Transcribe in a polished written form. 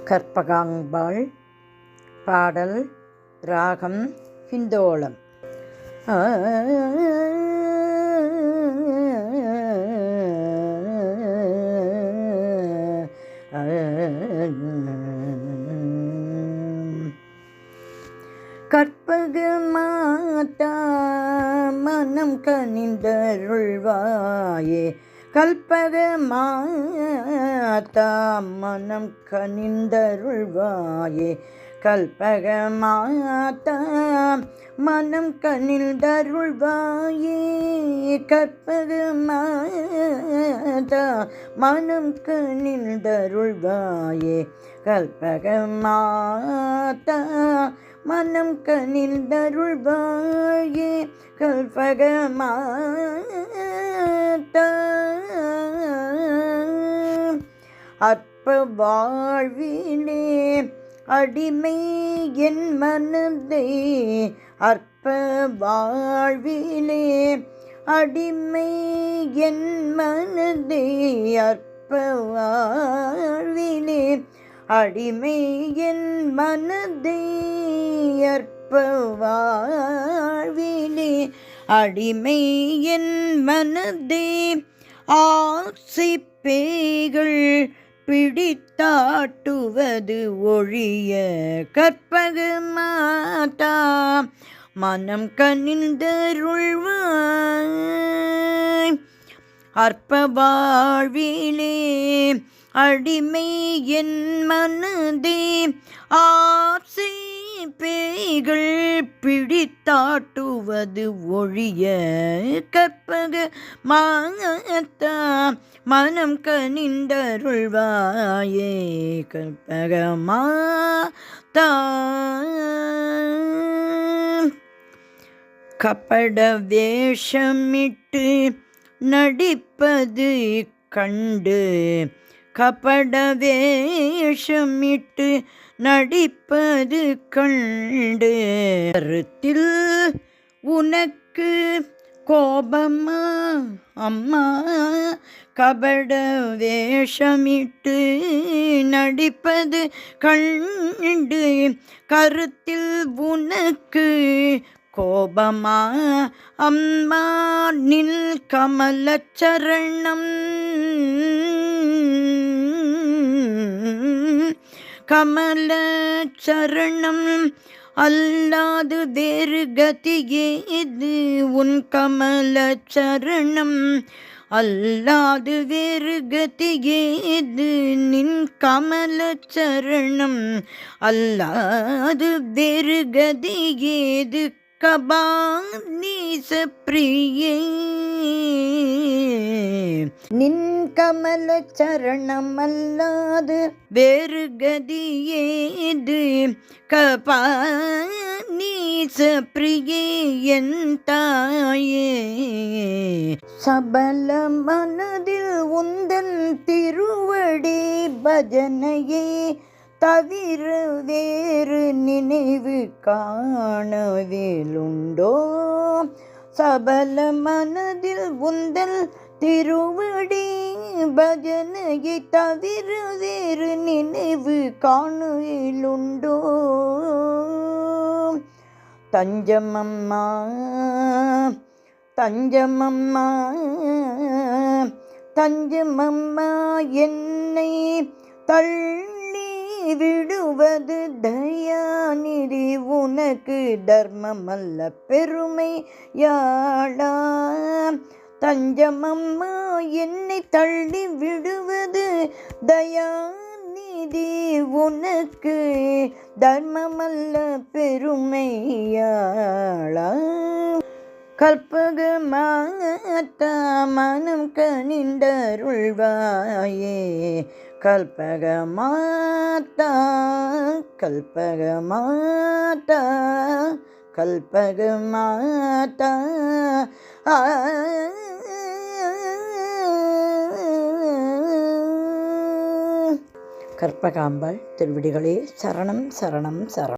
கற்பகாம்பாள். பாடல் ராகம் ஹிந்தோளம். கற்பக மாதா மனம் கனிந்தருள்வாயே, கல்பக மாதா மனம் கனிந்தருள்வாயே, கல்பக மாதா மனம் கனிந்தருள்வாயே, கற்பக மாதா மனம் கனிந்தருள்வாயே, கல்பக மாதா மனம் கனிந்தருள்வாயே, கல்பக மாதா. அற்ப வாழ்விலே அடிமை என் மனதை, அற்ப வாழ்விலே அடிமை என் மனதை, அற்ப வாழ்விலே அடிமை என் மனதை, அற்ப வாழ்விலே அடிமை என் மனதை, ஆசை பேய்கள் பிடித்தாட்டுவது ஒழிய, கற்பக மாதா மனம் கனிந்தருள்வாய், அற்ப வாழ்விலே அடிமை என் மனதே, ஆசை பேய்கள் பிடித்தாட்டுவது ஒழிய, கற்பக மாதா மனம் கனிந்தருள்வாயே, கற்பக மாதா. கபட வேஷமிட்டு நடிப்பது கண்டு, கபட வேஷமிட்டு நடிப்பது கண்டு, கருத்தில் உனக்கு கோபமா அம்மா, கபட வேஷமிட்டு நடிப்பது கண்டு, கருத்தில் உனக்கு கோபமா அம்மா, நில் கமலச்சரணம், கமலச்சரணம் அல்லாது வேறு கதியேது, உன் கமலச்சரணம் அல்லாது வேறு கதியேது, நின் கமலச்சரணம் அல்லாது வேறு கதியேது, கபாலீச பிரியே, நின் கமலச்சரணம் அல்லாது வேறு கதியேது, கபாலீச பிரியே என் தாயே. சபல மனதில் உந்தன் திருவடி பஜனையே தவிர வேறு நினைவு காணவேலுண்டோ, சபல மனதில் உந்தன் திருவடி பஜனையை தவிர வேறு நினைவு காணவேலுண்டோ. தஞ்சமம்மா தஞ்சமம்மா தஞ்சமம்மா, என்னை தள்ளி விடுவது தயாநிதி உனக்கு தர்மமல்ல பெருமை யாழா, தஞ்சமம்மா என்னை தள்ளி விடுவது தயாநிதி உனக்கு தர்மமல்ல பெருமையாளா, கற்பக மாதா மனம் கனிந்தருள்வாயே, கல்பக மாதா, கல்பக மாதா, கல்பக மாதா. கற்பகாம்பாள் திருவடிகளே சரணம் சரணம் சரணம்.